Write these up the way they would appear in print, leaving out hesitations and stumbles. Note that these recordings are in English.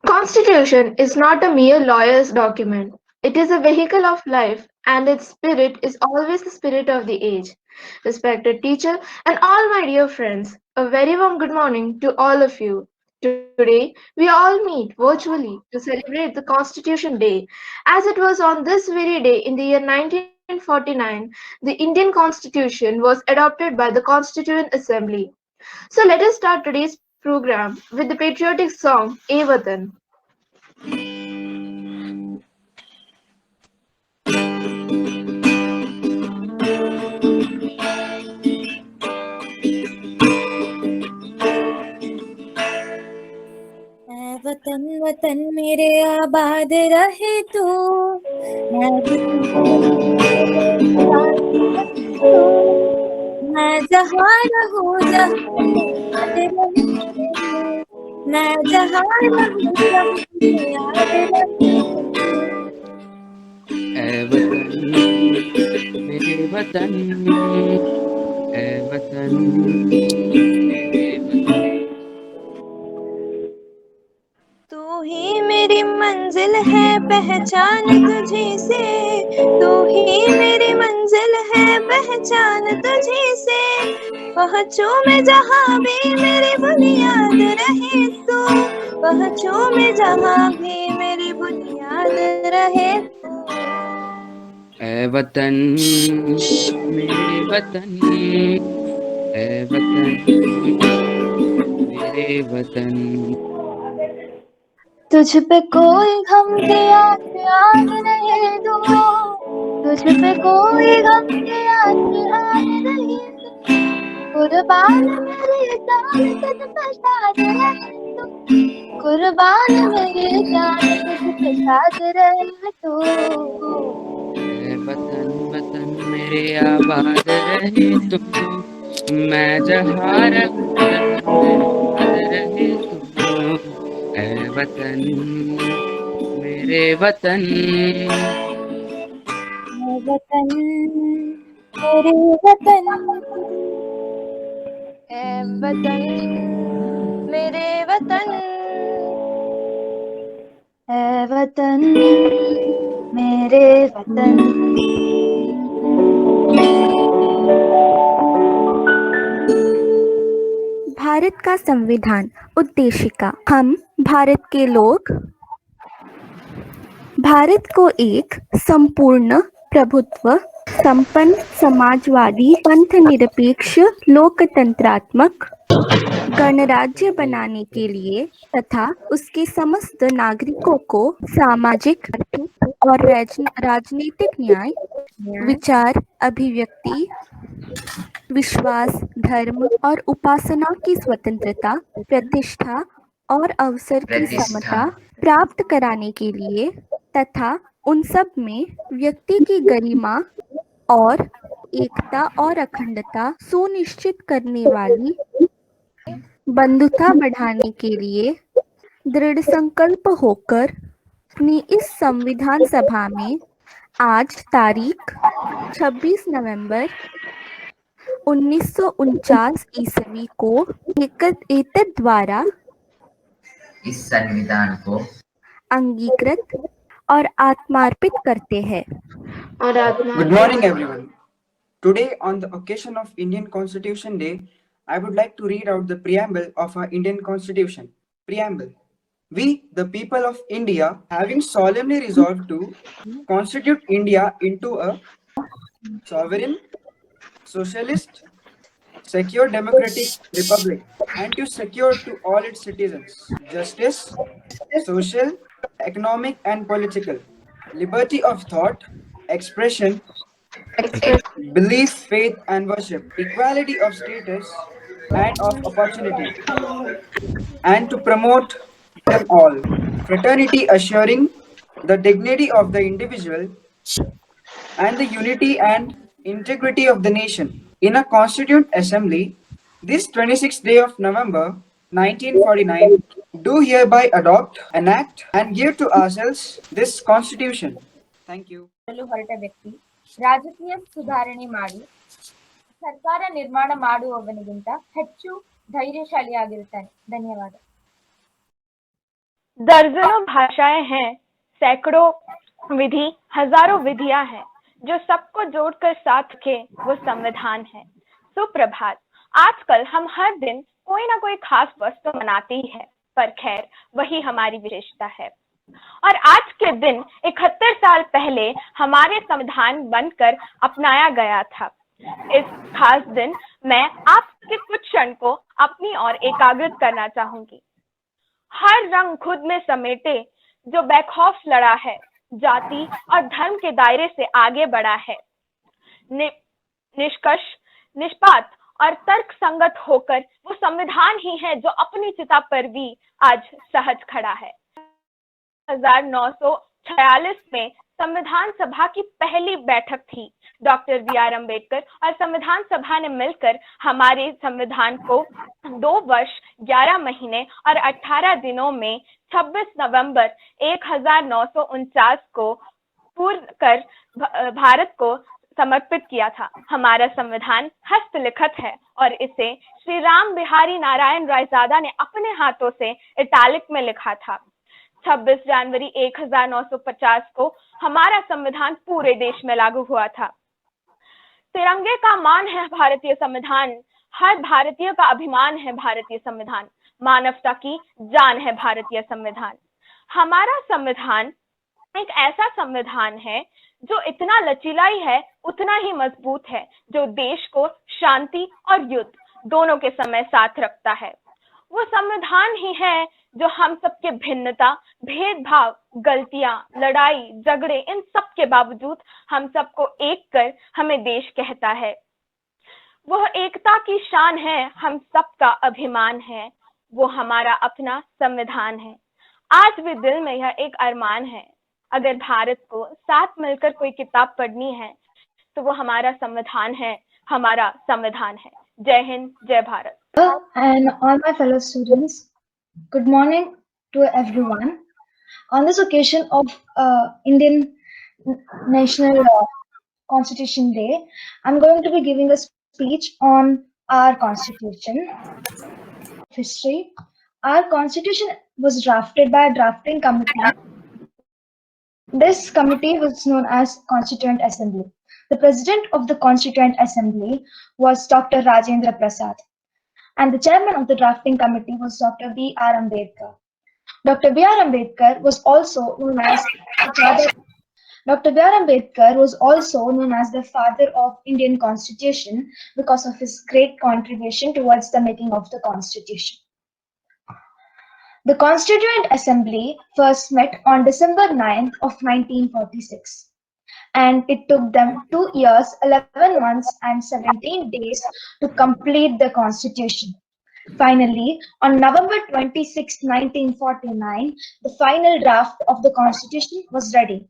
Constitution is not a mere lawyer's document. It is a vehicle of life, and its spirit is always the spirit of the age. Respected teacher and all my dear friends, a very warm good morning to all of you. Today, we all meet virtually to celebrate the Constitution Day. As it was on this very day in the year 1949, the Indian Constitution was adopted by the Constituent Assembly. So let us start today's program with the patriotic song "Ye Watan". ऐ वतन वतन मेरे आबाद रहे तू, मैं वतन तू, मैं जहाँ रहूँ जहाँ याद रहे तू, मैं जहाँ रहूँ जहाँ याद रहे तू। ऐ वतन मेरे वतन, ऐ वतन मेरे वतन। तू ही मेरी मंजिल है पहचान तुझी से, तू ही मेरी मंजिल है पहचान तुझी से, पहुँचूं मैं जहाँ भी मेरी बुनियाद रहे तू, पहुँचूं मैं जहाँ भी मेरी बुनियाद रहे तू। ऐ वतन मेरे वतन, ऐ वतन मेरे वतन। तुझ पे कोई गम की आग नहीं दूँ, तुझ पे कोई गम की आग नहीं दूँ, कुर्बान मेरी जान तुझ पे साथ रहे तू, कुर्बान मेरी जान तुझ पे साथ रहे तू। ऐ वतन वतन मेरे आबाद रहे तू, मैं जहाँ रहूँ जहाँ याद रहे तू। ऐ वतन मेरे वतन, वतन मेरे वतन, ऐ वतन मेरे वतन, ऐ वतन मेरे वतन। भारत का संविधान उद्देशिका। हम भारत के लोग भारत को एक संपूर्ण प्रभुत्व संपन्न समाजवादी पंथनिरपेक्ष लोकतंत्रात्मक गणराज्य बनाने के लिए तथा उसके समस्त नागरिकों को सामाजिक, आर्थिक और राजनीतिक न्याय, विचार, अभिव्यक्ति, विश्वास, धर्म और उपासना की स्वतंत्रता, प्रतिष्ठा और अवसर की समता प्राप्त कराने के लिए तथा उन सब में व्यक्ति की गरिमा और एकता और अखंडता सुनिश्चित करने वाली बंधुता बढ़ाने के लिए दृढ़ संकल्प होकर अपनी इस संविधान सभा में आज तारीख 26 नवंबर 1949 ईस्वी को एतद द्वारा इस संविधान को अंगीकृत और आत्मार्पित करते हैं। Good morning, everyone. Today, on the occasion of Indian Constitution Day, I would like to read out the preamble of our Indian Constitution. Preamble. We, the people of India, having solemnly resolved to constitute India into a sovereign, socialist, secure democratic republic, and to secure to all its citizens justice, social, economic, and political, liberty of thought, expression, belief, faith, and worship, equality of status and of opportunity, and to promote them all, fraternity assuring the dignity of the individual and the unity and integrity of the nation. In a constituent assembly, this 26th day of November 1949, do hereby adopt, enact, and give to ourselves this constitution. Thank you. ಹೊರಟ ವ್ಯಕ್ತಿ ರಾಜಕೀಯ ಸುಧಾರಣೆ ಮಾಡಿ ಸರ್ಕಾರ ನಿರ್ಮಾಣ ಮಾಡುವವನಿಗಿಂತ ಹೆಚ್ಚು ಧೈರ್ಯಶಾಲಿಯಾಗಿರುತ್ತಾನೆ. ಧನ್ಯವಾದ. दर्जनों भाषाएं हैं, सैकड़ों विधि, हजारों विधियां हैं, जो सबको जोड़कर साथ के वो संविधान है। सुप्रभात। आजकल हम हर दिन कोई ना कोई खास वस्तु मनाते ही है, पर खैर वही हमारी विशेषता है। और आज के दिन 71 साल पहले हमारे संविधान बनकर अपनाया गया था। इस खास दिन मैं आपके कुछ क्षण को अपनी ओर एकाग्रित करना चाहूंगी। हर रंग खुद में समेटे जो बेखौफ लड़ा है, जाति और धर्म के दायरे से आगे बढ़ा है, निष्कर्ष, निष्पात और तर्क संगत होकर वो संविधान ही है जो अपनी चिता पर भी आज सहज खड़ा है। 1946 में संविधान सभा की पहली बैठक थी। Doctor B R. अम्बेडकर और संविधान सभा ने मिलकर हमारे संविधान को 2 वर्ष 11 महीने और 18 दिनों में 26 नवंबर 1949 को पूर्ण कर भारत को समर्पित किया था। हमारा संविधान हस्तलिखित है और इसे श्री राम बिहारी नारायण रायजादा ने अपने हाथों से इटैलिक में लिखा था। 26 जनवरी 1950 को हमारा संविधान पूरे देश में लागू हुआ था। तिरंगे का मान है भारतीय संविधान, हर भारतीय का अभिमान है भारतीय संविधान, मानवता की जान है भारतीय संविधान। हमारा संविधान एक ऐसा संविधान है जो इतना लचीला ही है, उतना ही मजबूत है, जो देश को शांति और युद्ध दोनों के समय साथ रखता है। वो संविधान ही है जो हम सबके भिन्नता, भेदभाव, गलतियां, लड़ाई, झगड़े, इन सब के बावजूद हम सबको एक कर हमें देश कहता है। वह एकता की शान है, हम सबका अभिमान है, वो हमारा अपना संविधान है। आज भी दिल में यह एक अरमान है, अगर भारत को साथ मिलकर कोई किताब पढ़नी है तो वो हमारा संविधान है, हमारा संविधान है। जय हिंद, जय Bharat. And all my fellow students, good morning to everyone. On this occasion of Indian National Constitution Day, I'm going to be giving a speech on our Constitution. History. Our Constitution was drafted by a drafting committee. This committee was known as Constituent Assembly. The president of the Constituent Assembly was Dr. Rajendra Prasad, and the chairman of the drafting committee was Dr. B.R. Ambedkar. Dr. B.R. Ambedkar was also known as the father. Dr. B.R. Ambedkar was also known as the father of Indian Constitution because of his great contribution towards the making of the Constitution. The Constituent Assembly first met on December 9th of 1946, and it took them 2 years, 11 months and 17 days to complete the Constitution. Finally, on November 26, 1949, the final draft of the Constitution was ready.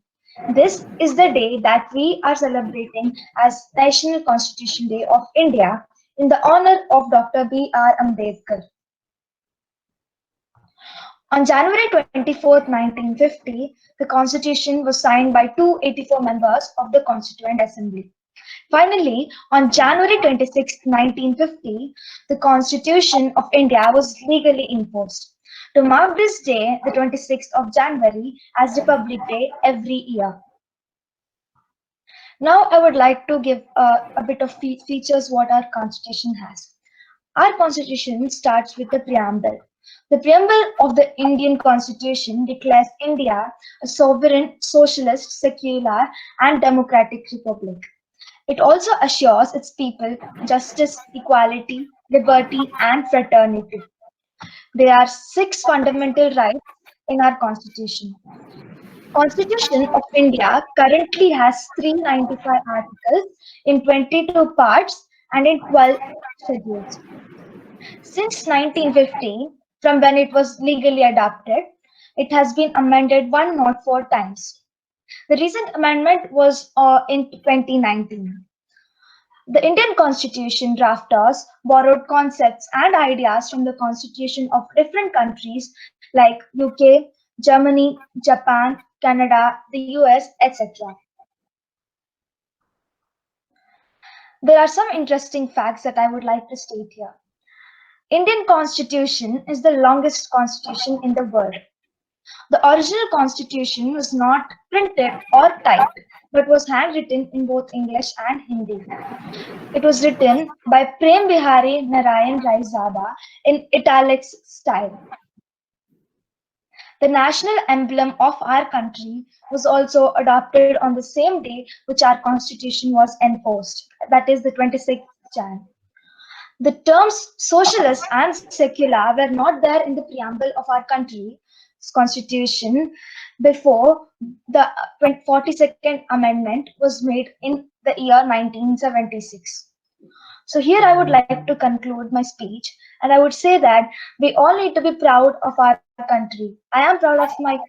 This is the day that we are celebrating as National Constitution Day of India in the honor of Dr. B.R. Ambedkar. On January 24, 1950, the Constitution was signed by 284 members of the Constituent Assembly. Finally, on January 26, 1950, the Constitution of India was legally enforced. To mark this day, the 26th of January, as Republic Day every year. Now, I would like to give a bit of features what our Constitution has. Our Constitution starts with the preamble. The preamble of the Indian Constitution declares India a sovereign, socialist, secular, and democratic republic. It also assures its people justice, equality, liberty, and fraternity. There are 6 fundamental rights in our Constitution. Constitution of India currently has 395 articles in 22 parts and in 12 schedules. Since 1950, from when it was legally adopted, it has been amended 104 times. The recent amendment was in 2019. The Indian Constitution drafters borrowed concepts and ideas from the constitution of different countries like UK, Germany, Japan, Canada, the US, etc. There are some interesting facts that I would like to state here. Indian Constitution is the longest constitution in the world. The original constitution was not printed or typed, but was handwritten in both English and Hindi. It was written by Prem Bihari Narayan Raizada in italics style. The national emblem of our country was also adopted on the same day which our constitution was enforced, that is the 26th Jan. The terms socialist and secular were not there in the preamble of our country's constitution before the 42nd Amendment was made in the year 1976. So here I would like to conclude my speech, and I would say that we all need to be proud of our country. I am proud of my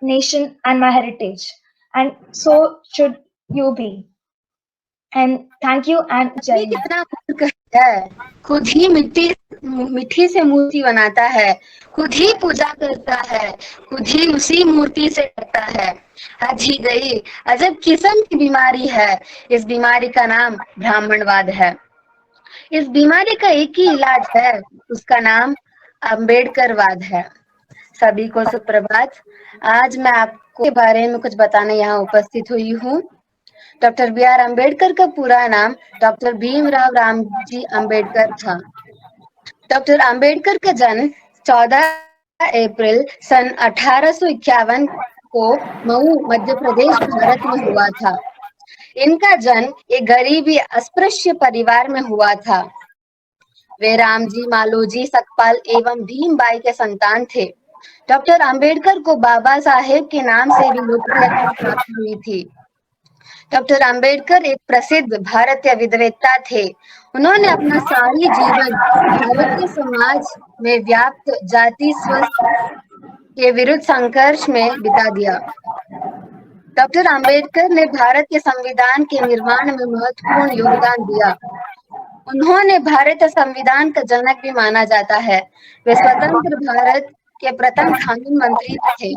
nation and my heritage, and so should you be. And thank you and ये Jai Hind. कितना मूर्ख है, खुद ही मिट्टी से मूर्ति बनाता है, खुद ही पूजा करता है, खुद ही उसी मूर्ति से डरता है। हद ही गई, अजब किस्म की बीमारी है। इस बीमारी का नाम ब्राह्मणवाद है। इस बीमारी का एक ही इलाज है, उसका नाम अम्बेडकरवाद है। सभी को सुप्रभात। आज मैं आपको के बारे में कुछ बताने यहाँ उपस्थित हुई हूँ। डॉक्टर बी आर अम्बेडकर का पूरा नाम डॉक्टर भीमराव रामजी अम्बेडकर था। डॉक्टर अम्बेडकर का जन्म 14 अप्रैल सन 1851 को मऊ मध्य प्रदेश भारत में हुआ था। इनका जन्म एक गरीबी अस्पृश्य परिवार में हुआ था। वे रामजी, मालोजी, सकपाल एवं भीमबाई के संतान थे। डॉक्टर अम्बेडकर को बाबा साहेब के नाम से भी लोकप्रियता प्राप्त हुई थी। डॉक्टर अम्बेडकर एक प्रसिद्ध भारतीय विद्वता थे। उन्होंने अपना सारी जीवन भारतीय समाज में व्याप्त जाति स्वास्थ्य के विरुद्ध संघर्ष में बिता दिया। डॉक्टर अम्बेडकर ने भारत के संविधान के निर्माण में महत्वपूर्ण योगदान दिया। उन्होंने भारतीय संविधान का जनक भी माना जाता है। वे स्वतंत्र भारत के प्रथम कानून मंत्री थे।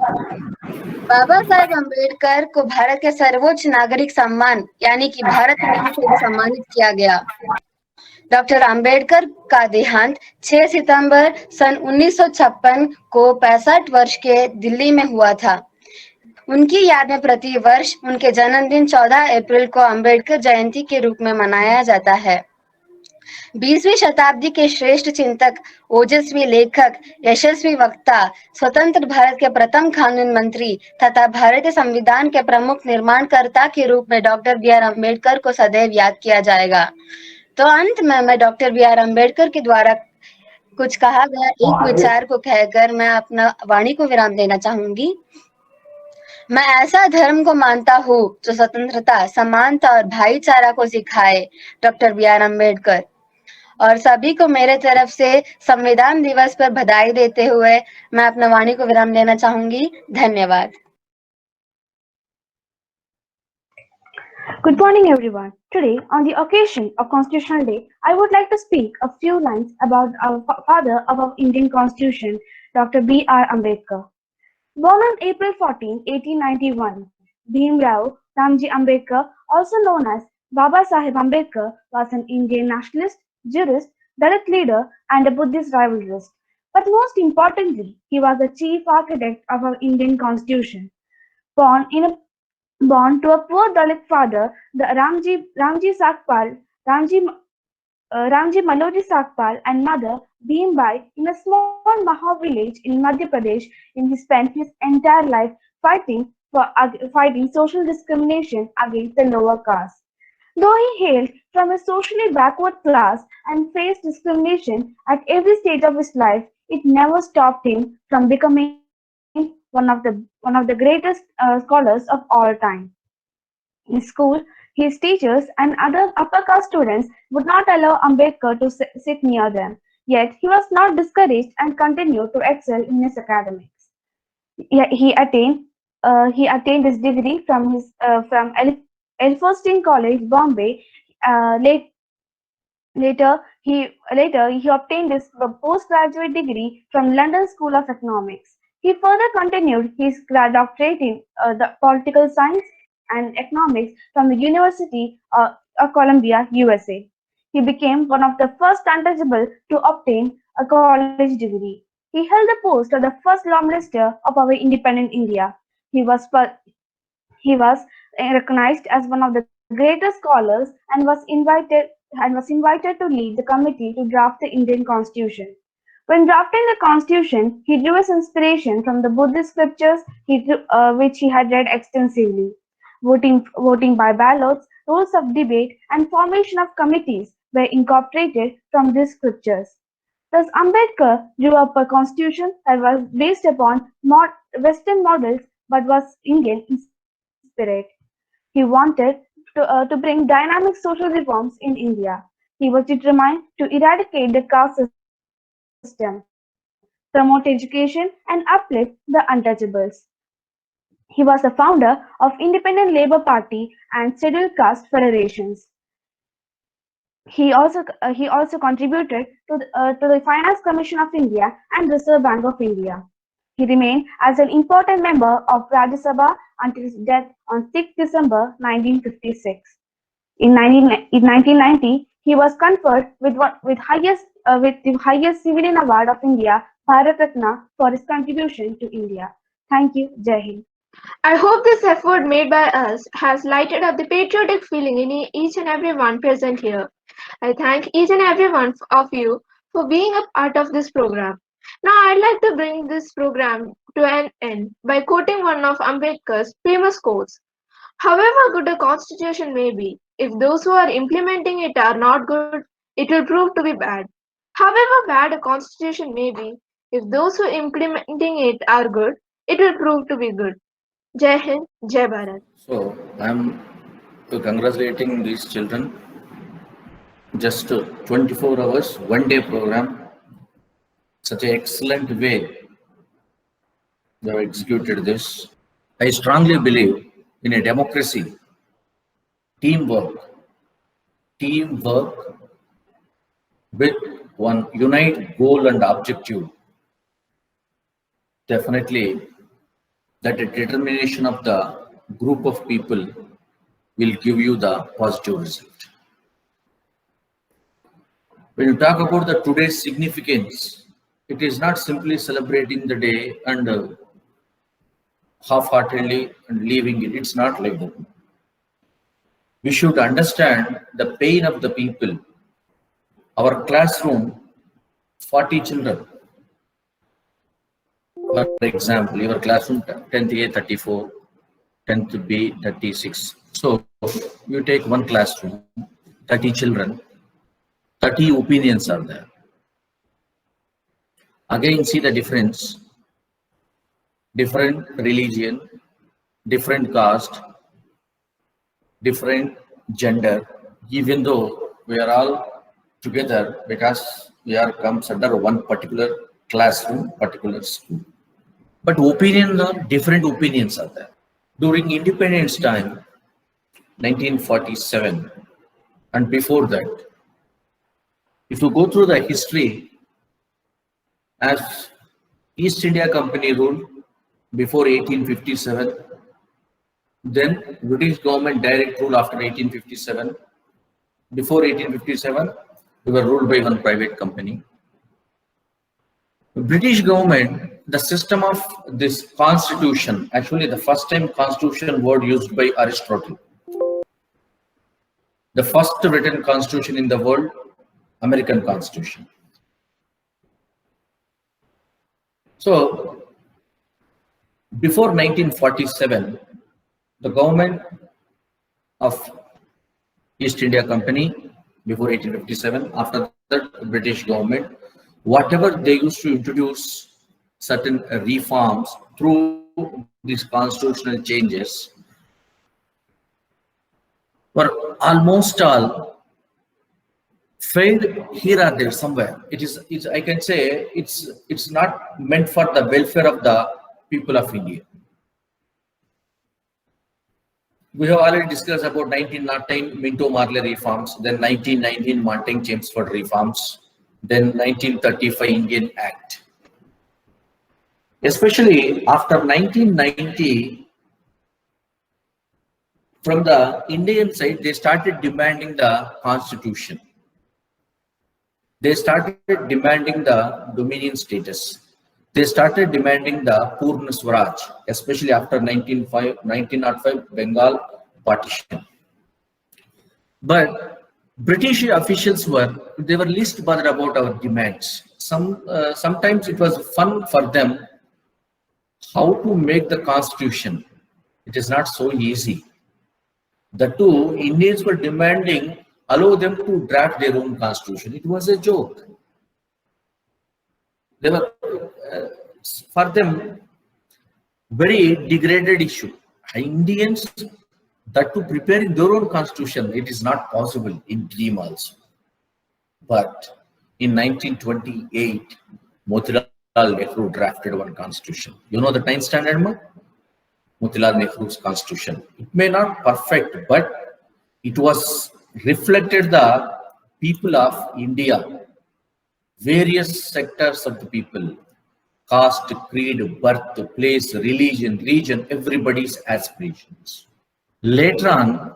बाबा साहेब अम्बेडकर को भारत के सर्वोच्च नागरिक सम्मान यानी कि भारत रत्न से भी सम्मानित किया गया। डॉक्टर अम्बेडकर का देहांत 6 सितंबर सन 1956 को 65 वर्ष के दिल्ली में हुआ था। उनकी याद में प्रति वर्ष उनके जन्मदिन 14 अप्रैल को अम्बेडकर जयंती के रूप में मनाया जाता है। 20वीं शताब्दी के श्रेष्ठ चिंतक, ओजस्वी लेखक, यशस्वी वक्ता, स्वतंत्र भारत के प्रथम कानून मंत्री तथा भारतीय संविधान के प्रमुख निर्माणकर्ता के रूप में डॉक्टर बी आर अम्बेडकर को सदैव याद किया जाएगा। तो अंत में मैं डॉक्टर बी आर अम्बेडकर के द्वारा कुछ कहा गया एक विचार को कहकर मैं अपना वाणी को विराम देना चाहूंगी। मैं ऐसा धर्म को मानता हूँ जो स्वतंत्रता, समानता और भाईचारा को सिखाए, डॉक्टर बी आर अम्बेडकर। और सभी को मेरे तरफ से संविधान दिवस पर बधाई देते हुए मैं अपना वाणी को विराम देना चाहूंगी। धन्यवाद। Good morning, everyone. Today, on the occasion of Constitutional Day, I would like to speak a few lines about our father of our Indian Constitution, Dr. B. R. Ambedkar. Born on April 14, 1891, Bhim Rao Ramji Ambedkar, also known as Baba Saheb Ambedkar, was an Indian nationalist, jurist, Dalit leader, and a Buddhist revivalist. But most importantly, he was the chief architect of our Indian Constitution. Born to a poor Dalit father, the Ramji Maloji Sakpal and mother Bhimbai in a small Maha village in Madhya Pradesh, he spent his entire life fighting social discrimination against the lower caste. Though he hailed from a socially backward class and faced discrimination at every stage of his life, it never stopped him from becoming one of the greatest scholars of all time. In school, his teachers and other upper caste students would not allow Ambedkar to sit near them. Yet he was not discouraged and continued to excel in his academics. He attained his degree from Elphinstone College, Bombay. Later, he obtained his postgraduate degree from London School of Economics. He further continued his doctorate in the political science and economics from the University of Columbia, USA. He became one of the first untouchable to obtain a college degree. He held the post of the first Law Minister of our independent India. He was recognized as one of the greatest scholars and was invited to lead the committee to draft the Indian Constitution. When drafting the Constitution, he drew his inspiration from the Buddhist scriptures which he had read extensively. Voting by ballots, rules of debate, and formation of committees were incorporated from these scriptures. Thus, Ambedkar drew up a constitution that was based upon Western models but was Indian in spirit. He wanted to bring dynamic social reforms in India. He was determined to eradicate the caste system, promote education, and uplift the untouchables. He was the founder of Independent Labour Party and Scheduled Caste Federations. He also contributed to the Finance Commission of India and Reserve Bank of India. He remained as an important member of Rajya Sabha until his death on 6 December 1956. In 1990, he was conferred with the highest civilian award of India, Bharat Ratna, for his contribution to India. Thank you. Jai Hind. I hope this effort made by us has lighted up the patriotic feeling in each and every one present here. I thank each and every one of you for being a part of this program. Now I'd like to bring this program to an end by quoting one of Ambedkar's famous quotes. However good a constitution may be, if those who are implementing it are not good, it will prove to be bad. However bad a constitution may be, if those who are implementing it are good, it will prove to be good. Jai Hind, Jai Bharat. So I'm congratulating these children. Just 24 hours, one day program. Such an excellent way they have executed this. I strongly believe in a democracy, teamwork with one unite goal and objective. Definitely that the determination of the group of people will give you the positive result. When you talk about the today's significance, it is not simply celebrating the day and half-heartedly and leaving it. It's not like that. We should understand the pain of the people. Our classroom, 40 children. For example, your classroom 10th A 34, 10th B 36. So you take one classroom, 30 children, 30 opinions are there. Again, see the difference. Different religion, different caste, different gender, even though we are all together because we are comes under one particular classroom, particular school. But different opinions are there. During independence time, 1947, and before that, if you go through the history, as East India Company ruled before 1857, then British government direct rule after 1857. Before 1857, we were ruled by one private company. The British government, the system of this constitution, actually the first time constitution word used by Aristotle. The first written constitution in the world, American Constitution. So, before 1947, the government of East India Company, before 1857, after that British government, whatever they used to introduce certain reforms through these constitutional changes were almost all failed here or there somewhere. It's I can say it's not meant for the welfare of the people of India. We have already discussed about 1909 Minto-Marley reforms, then 1919 Montaigne-Chelmsford reforms, then 1935 Indian Act. Especially after 1990, from the Indian side, they started demanding the constitution. They started demanding the dominion status. They started demanding the Purna Swaraj, especially after 1905 Bengal partition. But British officials were least bothered about our demands. Sometimes it was fun for them how to make the constitution. It is not so easy. The two Indians were demanding allow them to draft their own constitution. It was a joke. They were for them very degraded issue. Indians that to preparing their own constitution, it is not possible in dream also. But in 1928, Motilal Nehru drafted one constitution. You know the 9th standard, ma? Motilal Nehru's constitution. It may not perfect, but it was reflected the people of India, various sectors of the people, caste, creed, birth, place, religion, region, everybody's aspirations. Later on,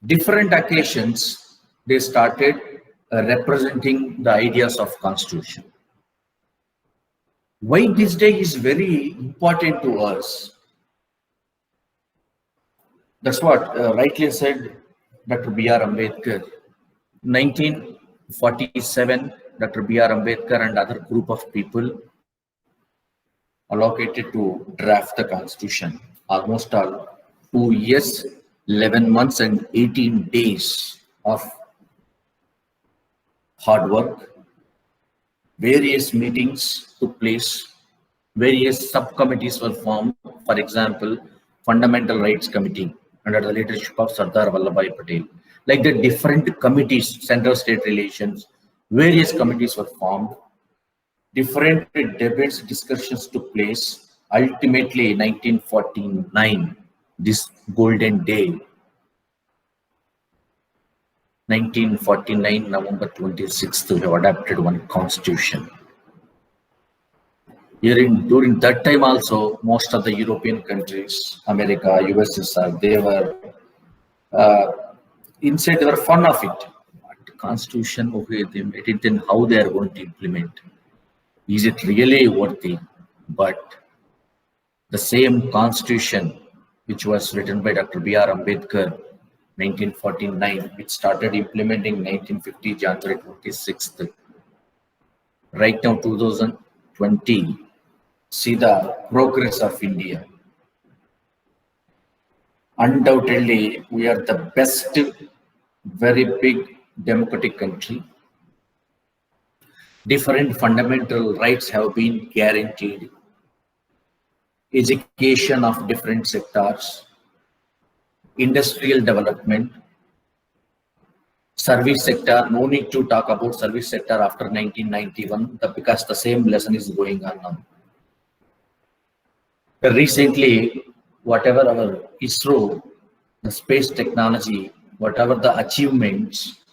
different occasions, they started representing the ideas of constitution. Why this day is very important to us? That's what rightly said Dr. B.R. Ambedkar. 1947, Dr. B.R. Ambedkar and other group of people allocated to draft the constitution. Almost all 2 years, 11 months and 18 days of hard work. Various meetings took place. Various subcommittees were formed. For example, Fundamental Rights Committee under the leadership of Sardar Vallabhbhai Patel. Like the different committees, Central-State Relations, various committees were formed. Different debates, discussions took place. Ultimately, 1949, this golden day, 1949, November 26th, we have adopted one constitution. During that time also, most of the European countries, America, USSR, they were inside, they were fond of it. But constitution, okay, they made it, then how they are going to implement? Is it really worthy? But the same constitution, which was written by Dr. B.R. Ambedkar, 1949, which started implementing 1950, January 26th. Right now, 2020, see the progress of India. Undoubtedly, we are the best, very big democratic country. Different fundamental rights have been guaranteed. Education of different sectors, industrial development, service sector. No need to talk about service sector after 1991 because the same lesson is going on now. Recently, whatever our ISRO, the space technology, whatever the achievements,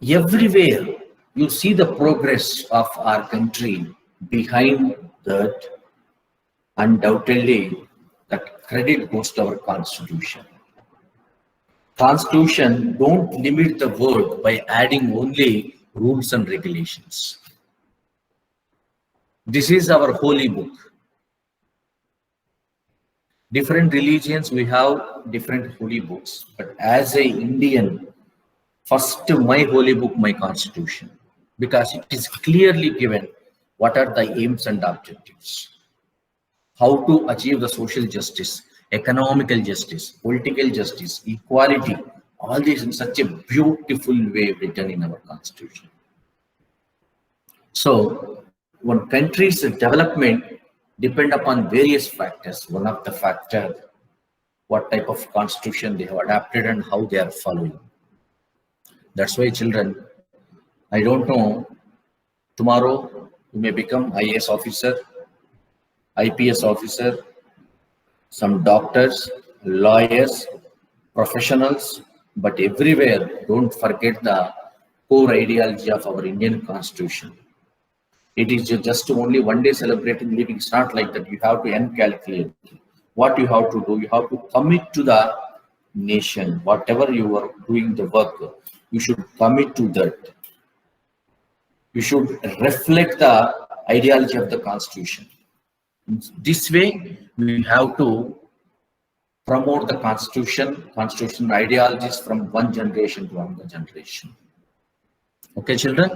everywhere you see the progress of our country. Behind that, undoubtedly, that credit goes to our constitution. Constitution don't limit the word by adding only rules and regulations. This is our holy book. Different religions, we have different holy books. But as an Indian, first my holy book, my constitution. Because it is clearly given what are the aims and objectives. How to achieve the social justice, economical justice, political justice, equality. All this in such a beautiful way written in our constitution. So, one country's development depend upon various factors. One of the factors, what type of constitution they have adapted and how they are following. That's why children, I don't know, tomorrow you may become IAS officer, IPS officer, some doctors, lawyers, professionals, but everywhere don't forget the core ideology of our Indian constitution. It is just only one day celebrating living. It's not like that. You have to encalculate what you have to do. You have to commit to the nation. Whatever you are doing the work, you should commit to that. we should reflect the ideology of the Constitution. This way, we have to promote the constitutional ideologies from one generation to another generation. Okay, children?